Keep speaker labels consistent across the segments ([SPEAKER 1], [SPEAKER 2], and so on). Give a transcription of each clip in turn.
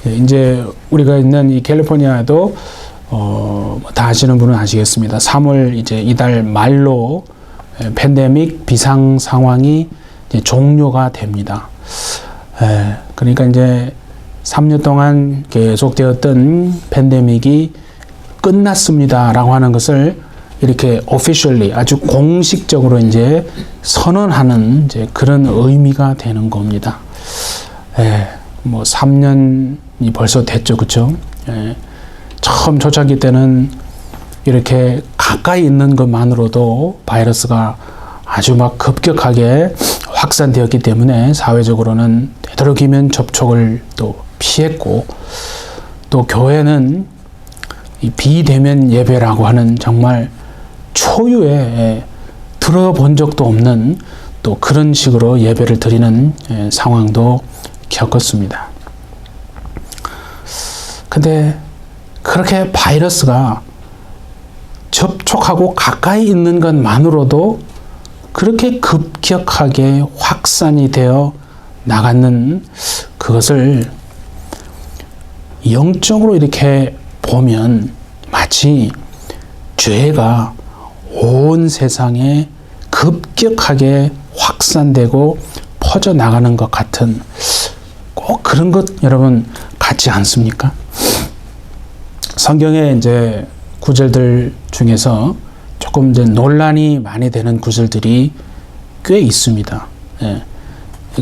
[SPEAKER 1] 이제 우리가 있는 이 캘리포니아도 다 아시는 분은 아시겠습니다. 3월 이제 이달 말로 팬데믹 비상 상황이 이제 종료가 됩니다. 그러니까 이제 3년 동안 계속되었던 팬데믹이 끝났습니다라고 하는 것을 이렇게 officially 아주 공식적으로 이제 선언하는 이제 그런 의미가 되는 겁니다. 뭐 3년이 벌써 됐죠, 그렇죠? 처음 초창기 때는 이렇게 가까이 있는 것만으로도 바이러스가 아주 막 급격하게 확산되었기 때문에 사회적으로는 되도록이면 접촉을 또 피했고, 또 교회는 이 비대면 예배라고 하는 정말 초유의 들어본 적도 없는 또 그런 식으로 예배를 드리는 상황도 겪었습니다. 근데 그렇게 바이러스가 접촉하고 가까이 있는 것만으로도 그렇게 급격하게 확산이 되어 나가는 그것을 영적으로 이렇게 보면 마치 죄가 온 세상에 급격하게 확산되고 퍼져나가는 것 같은 꼭 그런 것 여러분 같지 않습니까? 성경에 이제 구절들 중에서 조금 이제 논란이 많이 되는 구절들이 꽤 있습니다.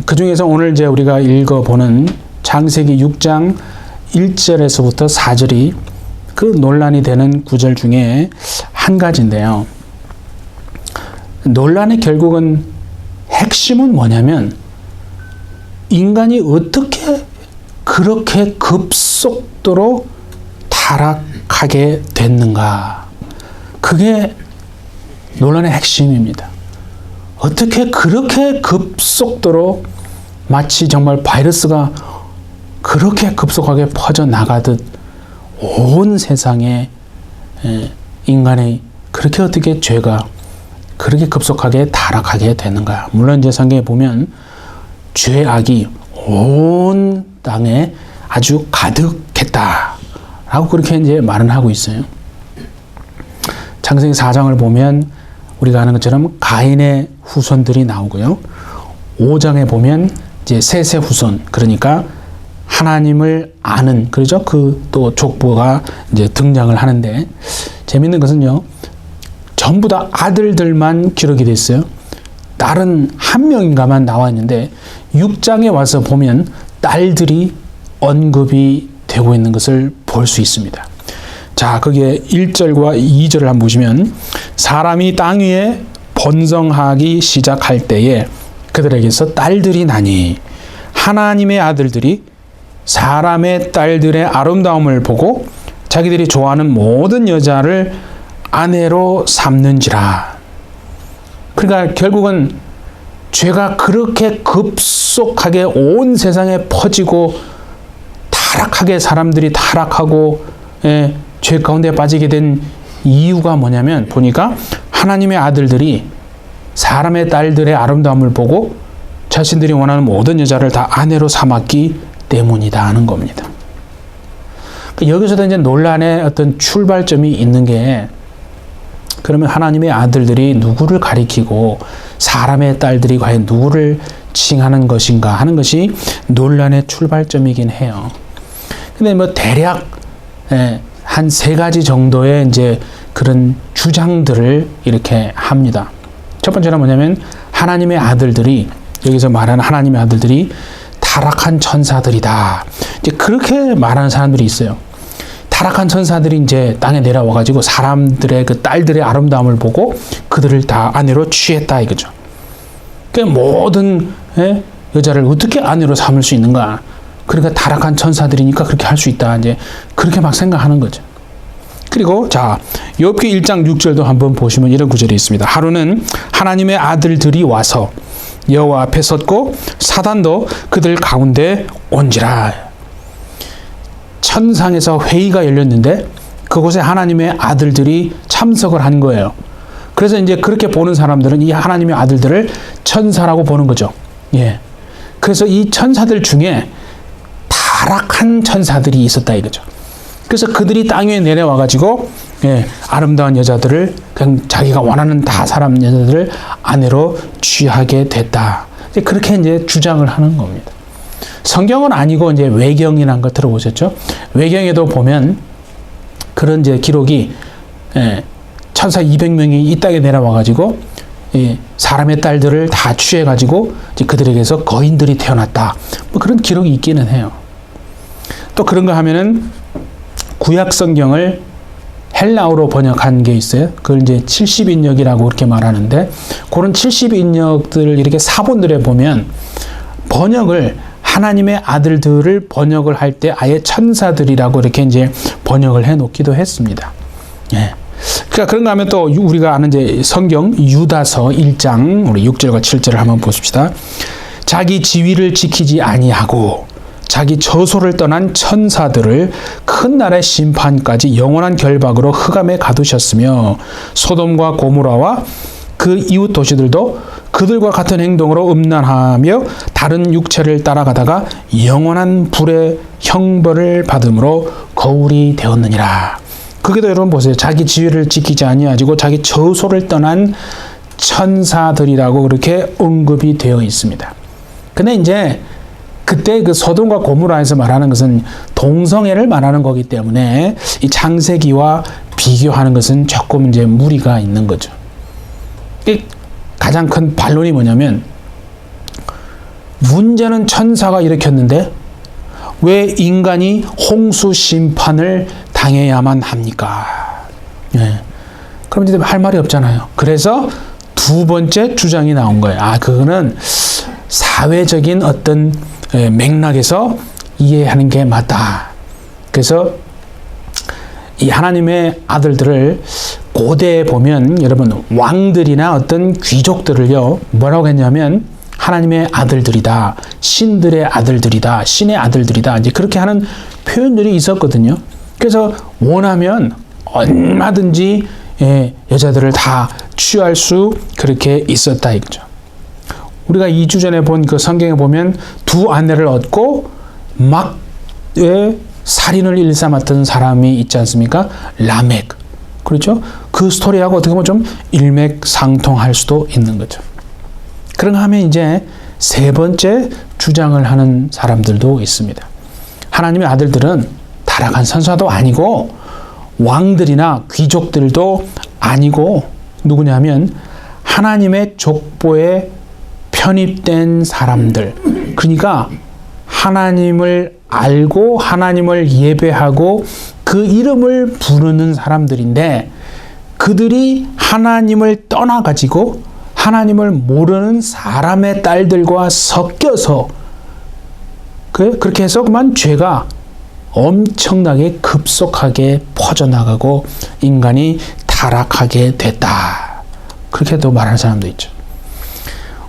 [SPEAKER 1] 그 중에서 오늘 이제 우리가 읽어보는 창세기 6장 1절에서부터 4절이 그 논란이 되는 구절 중에 한 가지인데요. 논란의 결국은 핵심은 뭐냐면 인간이 어떻게 그렇게 급속도로 타락하게 됐는가. 그게 논란의 핵심입니다. 어떻게 그렇게 급속도로 마치 정말 바이러스가 그렇게 급속하게 퍼져나가듯 온 세상에 인간의 그렇게 어떻게 죄가 그렇게 급속하게 타락하게 되는가. 물론 이제 성경에 보면 죄악이 온 땅에 아주 가득했다 라고 그렇게 이제 말은 하고 있어요. 창세기 4장을 보면 우리가 아는 것처럼 가인의 후손들이 나오고요. 5장에 보면 이제 셋의 후손, 그러니까 하나님을 아는, 그러죠? 그 또 족보가 이제 등장을 하는데, 재밌는 것은요, 전부 다 아들들만 기록이 됐어요. 딸은 한 명인가만 나와 있는데 6장에 와서 보면 딸들이 언급이 되고 있는 것을 볼 수 있습니다. 자, 거기에 1절과 2절을 한번 보시면, 사람이 땅 위에 번성하기 시작할 때에 그들에게서 딸들이 나니 하나님의 아들들이 사람의 딸들의 아름다움을 보고 자기들이 좋아하는 모든 여자를 아내로 삼는지라. 그러니까 결국은 죄가 그렇게 급속하게 온 세상에 퍼지고 타락하게 사람들이 타락하고 죄 가운데 빠지게 된 이유가 뭐냐면, 보니까 하나님의 아들들이 사람의 딸들의 아름다움을 보고 자신들이 원하는 모든 여자를 다 아내로 삼았기 때문이다 하는 겁니다. 여기서도 이제 논란의 어떤 출발점이 있는 게, 그러면 하나님의 아들들이 누구를 가리키고 사람의 딸들이 과연 누구를 칭하는 것인가 하는 것이 논란의 출발점이긴 해요. 근데 뭐 대략 한 3가지 정도의 이제 그런 주장들을 이렇게 합니다. 첫 번째는 뭐냐면, 하나님의 아들들이, 여기서 말하는 하나님의 아들들이 타락한 천사들이다. 이제 그렇게 말하는 사람들이 있어요. 타락한 천사들이 이제 땅에 내려와가지고 사람들의 그 딸들의 아름다움을 보고 그들을 다 아내로 취했다 이거죠. 그 모든 여자를 어떻게 아내로 삼을 수 있는가? 그러니까 타락한 천사들이니까 그렇게 할 수 있다. 이제 그렇게 막 생각하는 거죠. 그리고 자, 욥기 1장 6절도 한번 보시면 이런 구절이 있습니다. 하루는 하나님의 아들들이 와서 여호와 앞에 섰고 사단도 그들 가운데 온지라. 천상에서 회의가 열렸는데 그곳에 하나님의 아들들이 참석을 한 거예요. 그래서 이제 그렇게 보는 사람들은 이 하나님의 아들들을 천사라고 보는 거죠. 예. 그래서 이 천사들 중에 타락한 천사들이 있었다 이거죠. 그래서 그들이 땅 위에 내려와 가지고 아름다운 여자들을 그냥 자기가 원하는 다 사람 여자들을 아내로 취하게 됐다. 이제 그렇게 이제 주장을 하는 겁니다. 성경은 아니고 이제 외경이라는 걸 들어보셨죠? 외경에도 보면 그런 이제 기록이 천사 200명이 이 땅에 내려와 가지고 사람의 딸들을 다 취해 가지고 그들에게서 거인들이 태어났다. 뭐 그런 기록이 있기는 해요. 또 그런가 하면은 구약 성경을 헬라어로 번역한 게 있어요. 그걸 이제 70인역이라고 그렇게 말하는데 그런 70인역들을 이렇게 사본들에 보면 번역을 하나님의 아들들을 번역을 할 때 아예 천사들이라고 이렇게 이제 번역을 해 놓기도 했습니다. 그러니까 그런가 하면 또 우리가 아는 이제 성경 유다서 1장 우리 6절과 7절을 한번 보십시다. 자기 지위를 지키지 아니하고 자기 저소를 떠난 천사들을 큰 날의 심판까지 영원한 결박으로 흑암에 가두셨으며 소돔과 고모라와 그 이웃 도시들도 그들과 같은 행동으로 음란하며 다른 육체를 따라가다가 영원한 불의 형벌을 받음으로 거울이 되었느니라. 그게도 여러분 보세요. 자기 지위를 지키지 아니하고 자기 저소를 떠난 천사들이라고 그렇게 언급이 되어 있습니다. 근데 이제 그때 그 소돔과 고모라에서 말하는 것은 동성애를 말하는 거기 때문에 이 창세기와 비교하는 것은 조금 이제 무리가 있는 거죠. 가장 큰 반론이 뭐냐면 문제는 천사가 일으켰는데 왜 인간이 홍수 심판을 당해야만 합니까? 그럼 이제 할 말이 없잖아요. 그래서 두 번째 주장이 나온 거예요. 그거는 사회적인 어떤 맥락에서 이해하는 게 맞다. 그래서 이 하나님의 아들들을 고대에 보면 여러분 왕들이나 어떤 귀족들을요 뭐라고 했냐면 하나님의 아들들이다, 신들의 아들들이다, 신의 아들들이다, 이제 그렇게 하는 표현들이 있었거든요. 그래서 원하면 얼마든지 여자들을 다 취할 수 그렇게 있었다 이거죠. 우리가 2주 전에 본 그 성경에 보면 두 아내를 얻고 막 살인을 일삼았던 사람이 있지 않습니까? 라멕. 그렇죠? 그 스토리하고 어떻게 보면 좀 일맥상통할 수도 있는 거죠. 그런가 하면 이제 세 번째 주장을 하는 사람들도 있습니다. 하나님의 아들들은 타락한 선사도 아니고 왕들이나 귀족들도 아니고 누구냐면 하나님의 족보에 편입된 사람들. 그러니까 하나님을 알고 하나님을 예배하고 그 이름을 부르는 사람들인데 그들이 하나님을 떠나가지고 하나님을 모르는 사람의 딸들과 섞여서 그렇게 해서 그만 죄가 엄청나게 급속하게 퍼져나가고 인간이 타락하게 됐다. 그렇게도 말하는 사람도 있죠.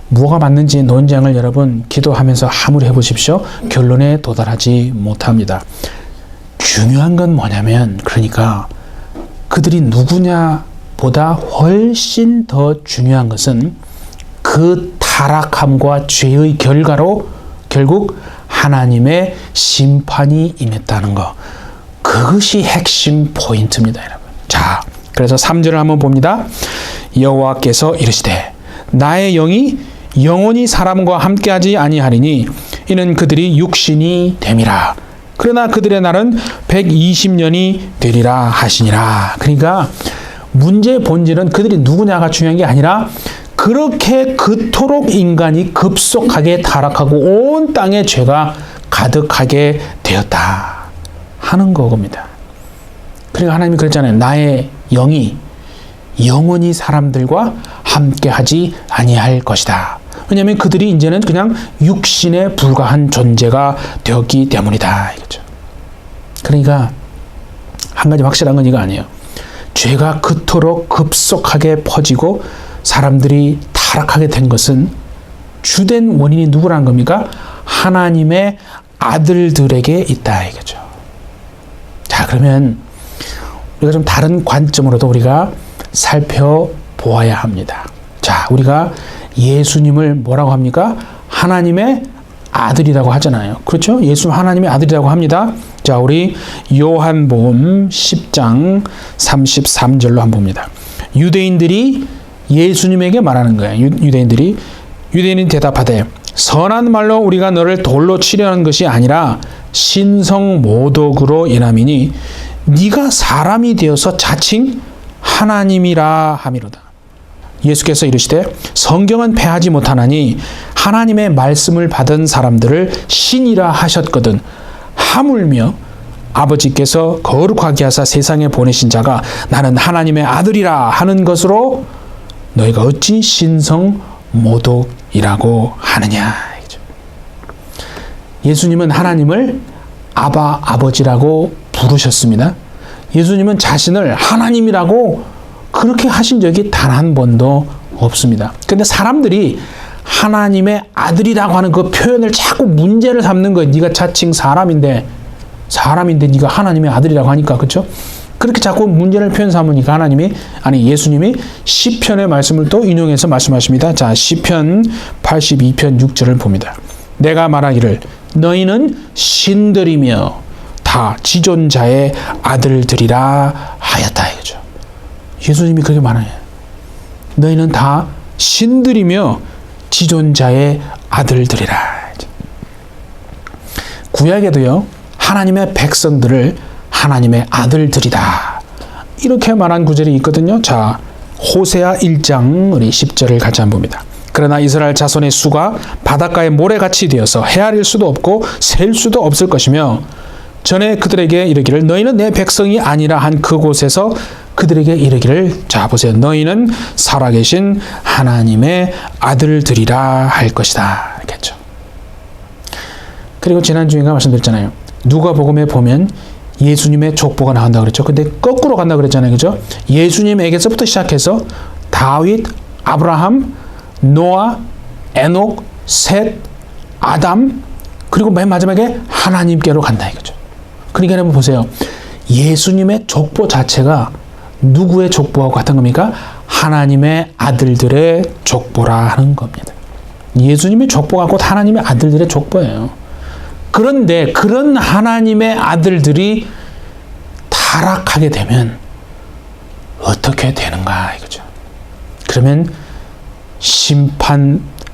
[SPEAKER 1] 뭐가 맞는지 논쟁을 여러분 기도하면서 함으로 해보십시오. 결론에 도달하지 못합니다. 중요한 건 뭐냐면 그러니까 그들이 누구냐보다 훨씬 더 중요한 것은 그 타락함과 죄의 결과로 결국 하나님의 심판이 임했다는 거. 그것이 핵심 포인트입니다, 여러분. 자, 그래서 3절을 한번 봅니다. 여호와께서 이르시되 나의 영이 영원히 사람과 함께하지 아니하리니 이는 그들이 육신이 됨이라. 그러나 그들의 날은 120년이 되리라 하시니라. 그러니까 문제의 본질은 그들이 누구냐가 중요한 게 아니라 그렇게 그토록 인간이 급속하게 타락하고 온 땅에 죄가 가득하게 되었다 하는 거겁니다. 그러니까 하나님이 그랬잖아요. 나의 영이 영원히 사람들과 함께하지 아니할 것이다. 왜냐하면 그들이 이제는 그냥 육신에 불과한 존재가 되었기 때문이다 이거죠. 그러니까 한 가지 확실한 건 이거 아니에요. 죄가 그토록 급속하게 퍼지고 사람들이 타락하게 된 것은 주된 원인이 누구라는 겁니까? 하나님의 아들들에게 있다 이거죠. 자, 그러면 우리가 좀 다른 관점으로도 우리가 살펴보아야 합니다. 자, 우리가 예수님을 뭐라고 합니까? 하나님의 아들이라고 하잖아요. 그렇죠? 예수 하나님의 아들이라고 합니다. 자, 우리 요한복음 10장 33절로 한번 봅니다. 유대인들이 예수님에게 말하는 거예요. 유대인이 대답하되 선한 말로 우리가 너를 돌로 치려는 것이 아니라 신성 모독으로 인함이니 네가 사람이 되어서 자칭 하나님이라 하미로다. 예수께서 이르시되 성경은 패하지 못하나니 하나님의 말씀을 받은 사람들을 신이라 하셨거든 하물며 아버지께서 거룩하게 하사 세상에 보내신 자가 나는 하나님의 아들이라 하는 것으로 너희가 어찌 신성 모독이라고 하느냐. 예수님은 하나님을 아버지라고 부르셨습니다. 예수님은 자신을 하나님이라고 그렇게 하신 적이 단 한 번도 없습니다. 근데 사람들이 하나님의 아들이라고 하는 그 표현을 자꾸 문제를 삼는 거예요. 네가 자칭 사람인데 네가 하나님의 아들이라고 하니까, 그렇죠? 그렇게 자꾸 문제를 표현 삼으니까 예수님이 시편의 말씀을 또 인용해서 말씀하십니다. 자, 시편 82편 6절을 봅니다. 내가 말하기를 너희는 신들이며 다 지존자의 아들들이라 하였다 이거죠. 예수님이 그렇게 말해요. 너희는 다 신들이며 지존자의 아들들이라. 구약에도요, 하나님의 백성들을 하나님의 아들들이다 이렇게 말한 구절이 있거든요. 자, 호세아 1장 우리 10절을 같이 한번 봅니다. 그러나 이스라엘 자손의 수가 바닷가의 모래같이 되어서 헤아릴 수도 없고 셀 수도 없을 것이며 전에 그들에게 이르기를 너희는 내 백성이 아니라 한 그곳에서 그들에게 이르기를 자 보세요. 너희는 살아계신 하나님의 아들들이라 할 것이다. 이렇겠죠. 그리고 지난주인가 말씀드렸잖아요. 누가복음에 보면 예수님의 족보가 나온다 그랬죠. 근데 거꾸로 간다 그랬잖아요. 그죠? 예수님에게서부터 시작해서 다윗, 아브라함, 노아, 에녹, 셋, 아담, 그리고 맨 마지막에 하나님께로 간다 이거죠. 그러니까 여러분 보세요. 예수님의 족보 자체가 누구의 족보와 같은 겁니까? 하나님의 아들들의 족보라 하는 겁니다. 예수님의 족보가 곧 하나님의 아들들의 족보예요. 그런데 그런 하나님의 아들들이 타락하게 되면 어떻게 되는가 이거죠. 그러면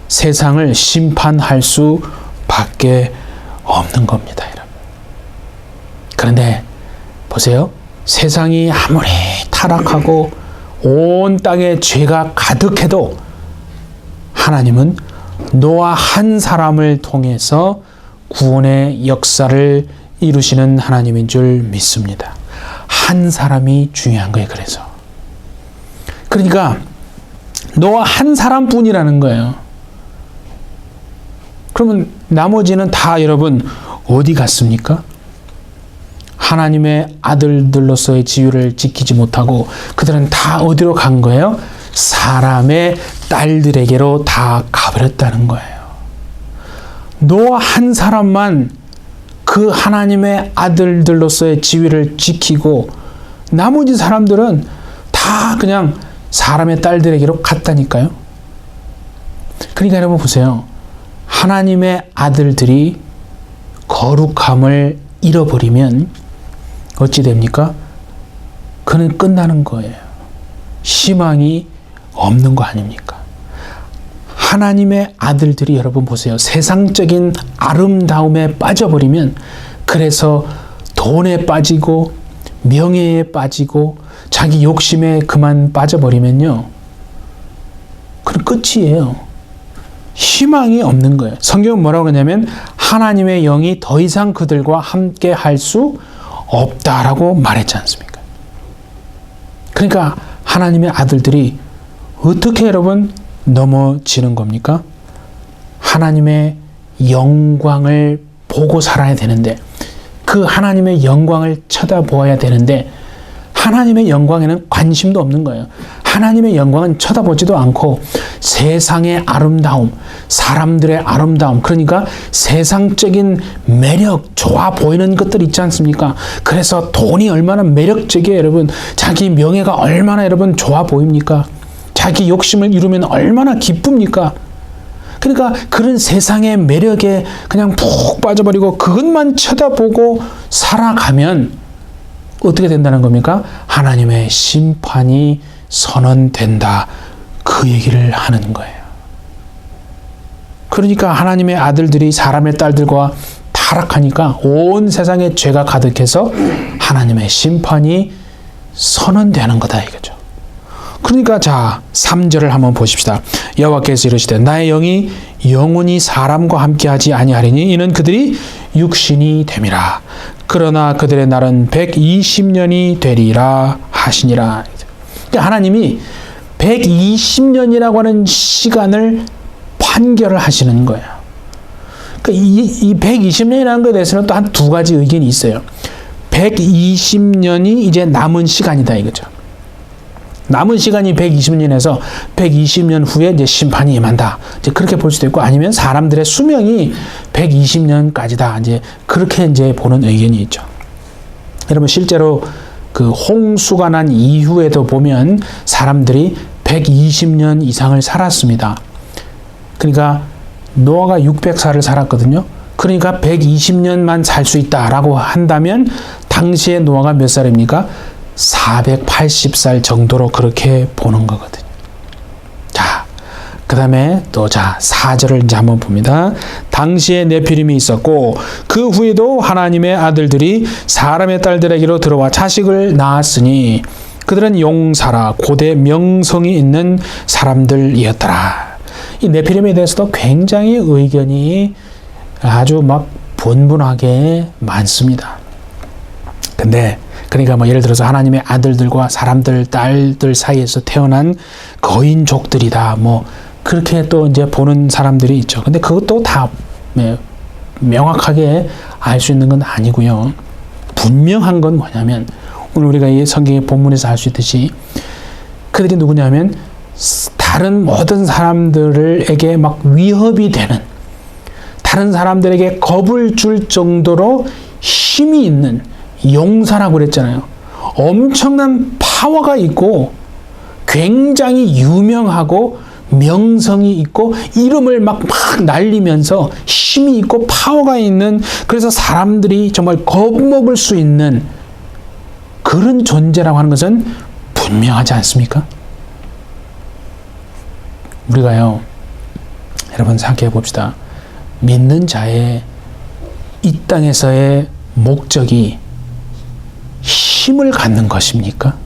[SPEAKER 1] 세상을 심판할 수밖에 없는 겁니다, 여러분. 그런데 보세요. 세상이 아무리 타락하고 온 땅에 죄가 가득해도 하나님은 노아 한 사람을 통해서 구원의 역사를 이루시는 하나님인 줄 믿습니다. 한 사람이 중요한 거예요. 그러니까 노아 한 사람뿐이라는 거예요. 그러면 나머지는 다 여러분 어디 갔습니까? 하나님의 아들들로서의 지위를 지키지 못하고 그들은 다 어디로 간 거예요? 사람의 딸들에게로 다 가버렸다는 거예요. 노아 한 사람만 그 하나님의 아들들로서의 지위를 지키고 나머지 사람들은 다 그냥 사람의 딸들에게로 갔다니까요. 그러니까 여러분 보세요. 하나님의 아들들이 거룩함을 잃어버리면 어찌 됩니까? 그는 끝나는 거예요. 희망이 없는 거 아닙니까? 하나님의 아들들이 여러분 보세요. 세상적인 아름다움에 빠져버리면 그래서 돈에 빠지고 명예에 빠지고 자기 욕심에 그만 빠져버리면요. 그럼 끝이에요. 희망이 없는 거예요. 성경은 뭐라고 하냐면 하나님의 영이 더 이상 그들과 함께 할 수 없다라고 말했지 않습니까? 그러니까 하나님의 아들들이 어떻게 여러분 넘어지는 겁니까? 하나님의 영광을 보고 살아야 되는데 그 하나님의 영광을 쳐다보아야 되는데 하나님의 영광에는 관심도 없는 거예요. 하나님의 영광은 쳐다보지도 않고 세상의 아름다움, 사람들의 아름다움, 그러니까 세상적인 매력, 좋아 보이는 것들 있지 않습니까? 그래서 돈이 얼마나 매력적이에요, 여러분. 자기 명예가 얼마나 여러분 좋아 보입니까? 자기 욕심을 이루면 얼마나 기쁩니까? 그러니까 그런 세상의 매력에 그냥 푹 빠져버리고 그것만 쳐다보고 살아가면 어떻게 된다는 겁니까? 하나님의 심판이 선언된다. 그 얘기를 하는 거예요. 그러니까 하나님의 아들들이 사람의 딸들과 타락하니까 온 세상에 죄가 가득해서 하나님의 심판이 선언되는 거다 이거죠. 그러니까 자 3절을 한번 보십시다. 여호와께서 이르시되 나의 영이 영원히 사람과 함께하지 아니하리니 이는 그들이 육신이 됨이라. 그러나 그들의 날은 120년이 되리라 하시니라. 그러니까 하나님이 120년이라고 하는 시간을 판결을 하시는 거예요. 그러니까 이 120년이라는 것에 대해서는 또 한 두 가지 의견이 있어요. 120년이 이제 남은 시간이다 이거죠. 남은 시간이 120년에서 120년 후에 이제 심판이 임한다. 이제 그렇게 볼 수도 있고 아니면 사람들의 수명이 120년까지다. 이제 그렇게 이제 보는 의견이 있죠. 여러분 실제로 그 홍수가 난 이후에도 보면 사람들이 120년 이상을 살았습니다. 그러니까 노아가 600살을 살았거든요. 그러니까 120년만 살 수 있다라고 한다면 당시에 노아가 몇 살입니까? 480살 정도로 그렇게 보는 거거든요. 자, 그 다음에 또 자 4절을 이제 한번 봅니다. 당시에 네피림이 있었고 그 후에도 하나님의 아들들이 사람의 딸들에게로 들어와 자식을 낳았으니 그들은 용사라 고대 명성이 있는 사람들이었더라. 이 네피림에 대해서도 굉장히 의견이 아주 막 분분하게 많습니다. 근데 그러니까 뭐 예를 들어서 하나님의 아들들과 사람들 딸들 사이에서 태어난 거인족들이다 뭐 그렇게 또 이제 보는 사람들이 있죠. 근데 그것도 다 명확하게 알 수 있는 건 아니고요. 분명한 건 뭐냐면 오늘 우리가 이 성경의 본문에서 알 수 있듯이 그들이 누구냐면 다른 모든 사람들에게 막 위협이 되는 다른 사람들에게 겁을 줄 정도로 힘이 있는 용사라고 그랬잖아요. 엄청난 파워가 있고 굉장히 유명하고 명성이 있고 이름을 막 날리면서 힘이 있고 파워가 있는 그래서 사람들이 정말 겁먹을 수 있는 그런 존재라고 하는 것은 분명하지 않습니까? 우리가요, 여러분 생각해 봅시다. 믿는 자의 이 땅에서의 목적이 힘을 갖는 것입니까?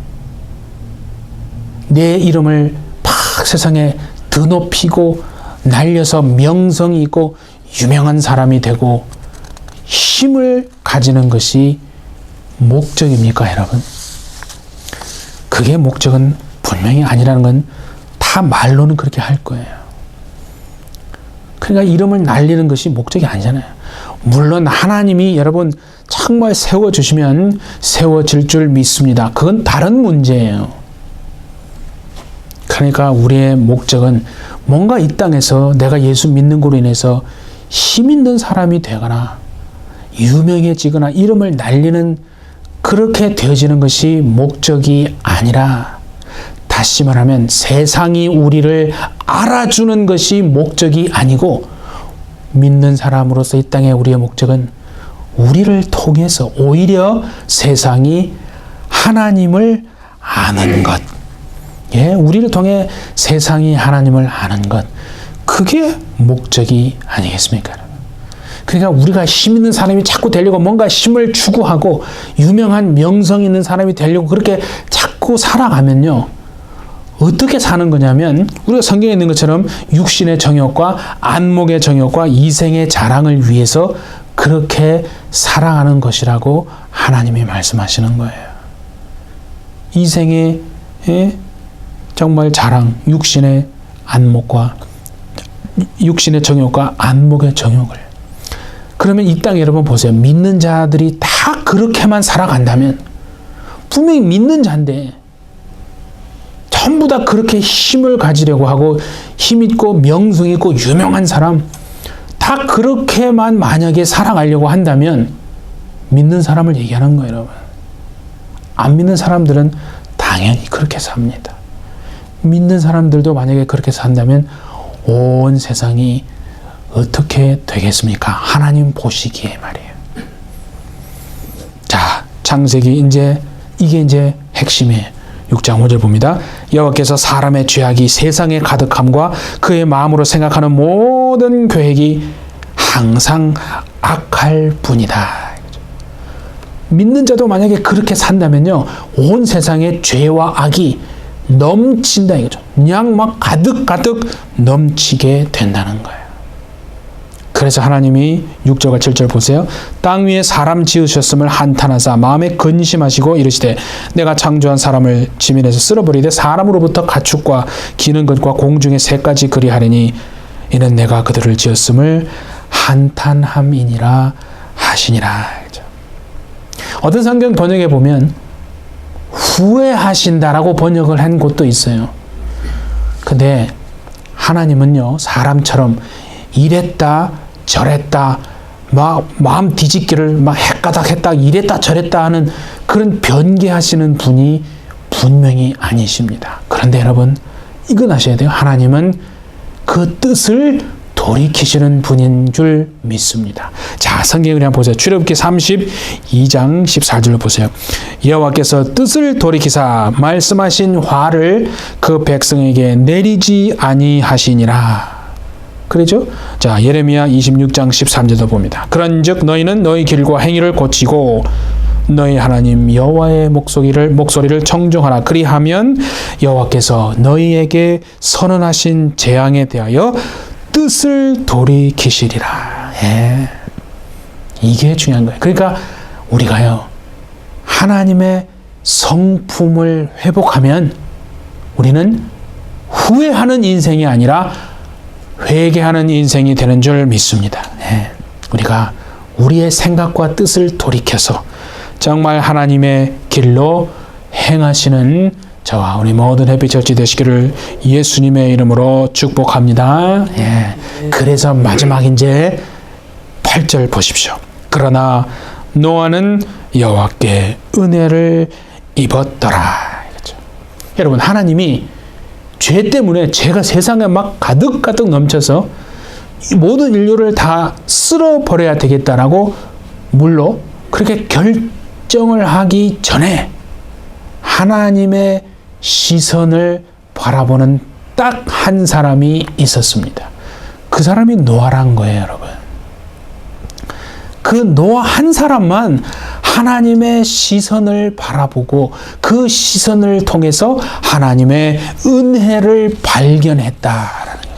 [SPEAKER 1] 내 이름을 막 세상에 드높이고 날려서 명성이 있고 유명한 사람이 되고 힘을 가지는 것이 목적입니까, 여러분? 그게 목적은 분명히 아니라는 건 다 말로는 그렇게 할 거예요. 그러니까 이름을 날리는 것이 목적이 아니잖아요. 물론 하나님이 여러분 정말 세워주시면 세워질 줄 믿습니다. 그건 다른 문제예요. 그러니까 우리의 목적은 뭔가 이 땅에서 내가 예수 믿는 거로 인해서 힘 있는 사람이 되거나 유명해지거나 이름을 날리는 그렇게 되어지는 것이 목적이 아니라 다시 말하면 세상이 우리를 알아주는 것이 목적이 아니고 믿는 사람으로서 이 땅에 우리의 목적은 우리를 통해서 오히려 세상이 하나님을 아는 것. 예, 우리를 통해 세상이 하나님을 아는 것. 그게 목적이 아니겠습니까? 그러니까 우리가 힘 있는 사람이 자꾸 되려고 뭔가 힘을 추구하고 유명한 명성 있는 사람이 되려고 그렇게 자꾸 살아가면요. 어떻게 사는 거냐면 우리가 성경에 있는 것처럼 육신의 정욕과 안목의 정욕과 이생의 자랑을 위해서 그렇게 살아가는 것이라고 하나님이 말씀하시는 거예요. 이생의 정말 자랑, 육신의 안목과 육신의 정욕과 안목의 정욕을. 그러면 이 땅에 여러분 보세요. 믿는 자들이 다 그렇게만 살아간다면 분명히 믿는 자인데 전부 다 그렇게 힘을 가지려고 하고 힘 있고 명성 있고 유명한 사람 다 그렇게만 만약에 살아가려고 한다면 믿는 사람을 얘기하는 거예요, 여러분. 안 믿는 사람들은 당연히 그렇게 삽니다. 믿는 사람들도 만약에 그렇게 산다면 온 세상이 어떻게 되겠습니까? 하나님 보시기에 말이에요. 자, 창세기 이게 이제 핵심이에요. 6장 5절 봅니다. 여호와께서 사람의 죄악이 세상에 가득함과 그의 마음으로 생각하는 모든 계획이 항상 악할 뿐이다. 믿는 자도 만약에 그렇게 산다면요, 온 세상에 죄와 악이 넘친다 이거죠. 그냥 막 가득 넘치게 된다는 거예요. 그래서 하나님이 6절과 7절 보세요. 땅 위에 사람 지으셨음을 한탄하사 마음에 근심하시고 이르시되 내가 창조한 사람을 지면에서 쓸어버리되 사람으로부터 가축과 기는 것과 공중의 새까지 그리하리니 이는 내가 그들을 지었음을 한탄함이니라 하시니라. 어떤 성경 번역에 보면 후회하신다라고 번역을 한 곳도 있어요. 근데 하나님은요, 사람처럼 이랬다 저랬다 막 마음 뒤집기를 막 헷가닥 이랬다 저랬다 하는 그런 변개하시는 분이 분명히 아니십니다. 그런데 여러분, 이건 아셔야 돼요. 하나님은 그 뜻을 돌이키시는 분인 줄 믿습니다. 자, 성경을 한번 보세요. 출애굽기 32장 14절로 보세요. 여호와께서 뜻을 돌이키사 말씀하신 화를 그 백성에게 내리지 아니하시니라. 그러죠? 자, 예레미야 26장 13절도 봅니다. 그런즉 너희는 너희 길과 행위를 고치고 너희 하나님 여호와의 목소리를 청종하라. 그리하면 여호와께서 너희에게 선언하신 재앙에 대하여 뜻을 돌이키시리라. 예. 이게 중요한 거예요. 그러니까 우리가요, 하나님의 성품을 회복하면 우리는 후회하는 인생이 아니라 회개하는 인생이 되는 줄 믿습니다. 예. 우리가 우리의 생각과 뜻을 돌이켜서 정말 하나님의 길로 행하시는 저와 우리 모든 햇빛처치 되시기를 예수님의 이름으로 축복합니다. 예. 그래서 마지막 이제 8절 보십시오. 그러나 노아는 여호와께 은혜를 입었더라. 그렇죠. 여러분, 하나님이 죄 때문에 죄가 세상에 막 가득 넘쳐서 이 모든 인류를 다 쓸어버려야 되겠다라고 물론 그렇게 결정을 하기 전에 하나님의 시선을 바라보는 딱 한 사람이 있었습니다. 그 사람이 노아란 거예요, 여러분. 그 노아 한 사람만 하나님의 시선을 바라보고 그 시선을 통해서 하나님의 은혜를 발견했다라는 거예요.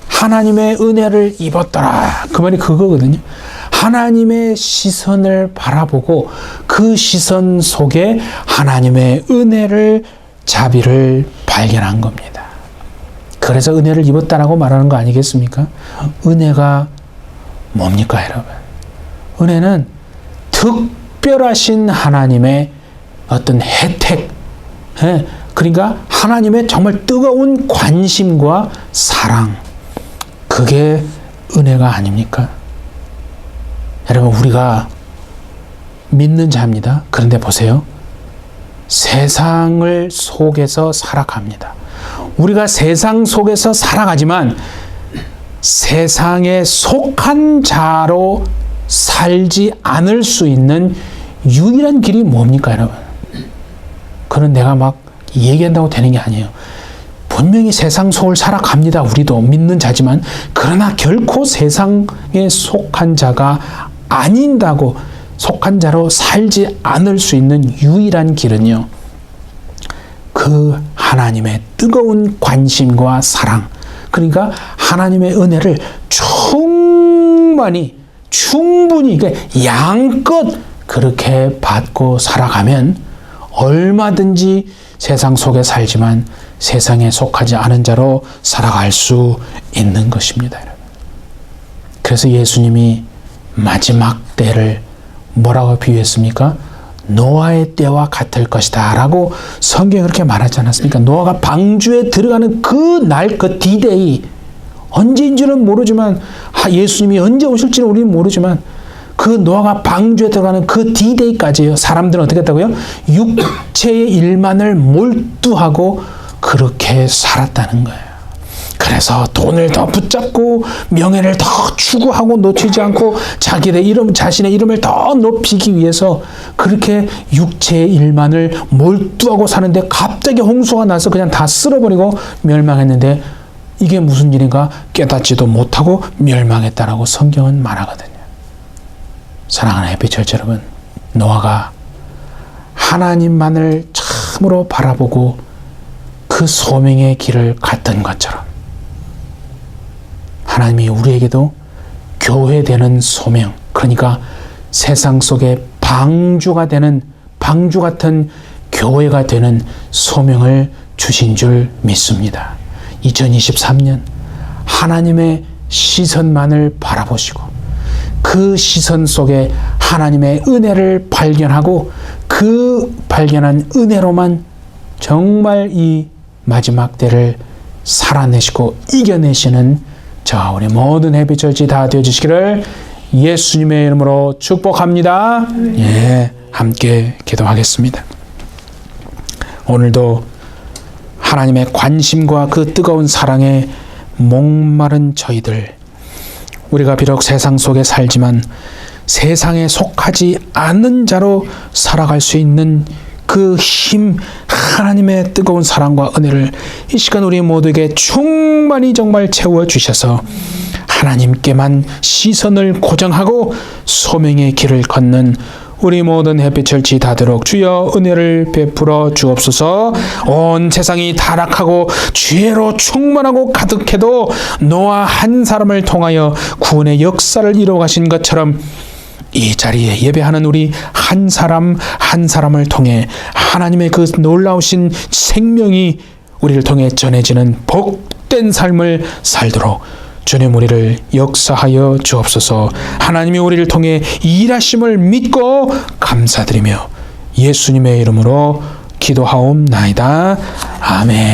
[SPEAKER 1] 하나님의 은혜를 입었더라. 그 말이 그거거든요. 하나님의 시선을 바라보고 그 시선 속에 하나님의 은혜를 자비를 발견한 겁니다. 그래서 은혜를 입었다라고 말하는 거 아니겠습니까? 은혜가 뭡니까, 여러분? 은혜는 특별하신 하나님의 어떤 혜택, 그러니까 하나님의 정말 뜨거운 관심과 사랑, 그게 은혜가 아닙니까? 여러분, 우리가 믿는 자입니다. 그런데 보세요. 세상을 속에서 살아갑니다. 우리가 세상 속에서 살아가지만 세상에 속한 자로 살지 않을 수 있는 유일한 길이 뭡니까, 여러분? 그건 내가 막 얘기한다고 되는 게 아니에요. 분명히 세상 속을 살아갑니다. 우리도 믿는 자지만, 그러나 결코 세상에 속한 자가 아닌다고, 속한 자로 살지 않을 수 있는 유일한 길은요, 그 하나님의 뜨거운 관심과 사랑, 그러니까 하나님의 은혜를 충분히 그러니까 양껏 그렇게 받고 살아가면 얼마든지 세상 속에 살지만 세상에 속하지 않은 자로 살아갈 수 있는 것입니다. 그래서 예수님이 마지막 때를 뭐라고 비유했습니까? 노아의 때와 같을 것이다 라고 성경이 그렇게 말하지 않았습니까? 노아가 방주에 들어가는 그 날, 그 D-Day, 언제인지는 모르지만, 예수님이 언제 오실지는 우리는 모르지만, 그 노아가 방주에 들어가는 그 D-Day까지요, 사람들은 어떻게 했다고요? 육체의 일만을 몰두하고 그렇게 살았다는 거예요. 그래서 돈을 더 붙잡고 명예를 더 추구하고 놓치지 않고 자신의 이름을 더 높이기 위해서 그렇게 육체의 일만을 몰두하고 사는데 갑자기 홍수가 나서 그냥 다 쓸어버리고 멸망했는데 이게 무슨 일인가 깨닫지도 못하고 멸망했다라고 성경은 말하거든요. 사랑하는 햇빛철 여러분, 노아가 하나님만을 참으로 바라보고 그 소명의 길을 갔던 것처럼 하나님이 우리에게도 교회되는 소명, 그러니까 세상 속에 방주 같은 교회가 되는 소명을 주신 줄 믿습니다. 2023년 하나님의 시선만을 바라보시고 그 시선 속에 하나님의 은혜를 발견하고 그 발견한 은혜로만 정말 이 마지막 때를 살아내시고 이겨내시는 자, 우리 모든 햇빛철치 다 되어주시기를 예수님의 이름으로 축복합니다. 예, 함께 기도하겠습니다. 오늘도 하나님의 관심과 그 뜨거운 사랑에 목마른 저희들, 우리가 비록 세상 속에 살지만 세상에 속하지 않는 자로 살아갈 수 있는 그 힘, 하나님의 뜨거운 사랑과 은혜를 이 시간 우리 모두에게 충만히 정말 채워주셔서 하나님께만 시선을 고정하고 소명의 길을 걷는 우리 모든 햇빛철치 다되도록 주여 은혜를 베풀어 주옵소서. 온 세상이 타락하고 죄로 충만하고 가득해도 노아 한 사람을 통하여 구원의 역사를 이루어 가신 것처럼 이 자리에 예배하는 우리 한 사람 한 사람을 통해 하나님의 그 놀라우신 생명이 우리를 통해 전해지는 복된 삶을 살도록 주님 우리를 역사하여 주옵소서. 하나님이 우리를 통해 일하심을 믿고 감사드리며 예수님의 이름으로 기도하옵나이다. 아멘.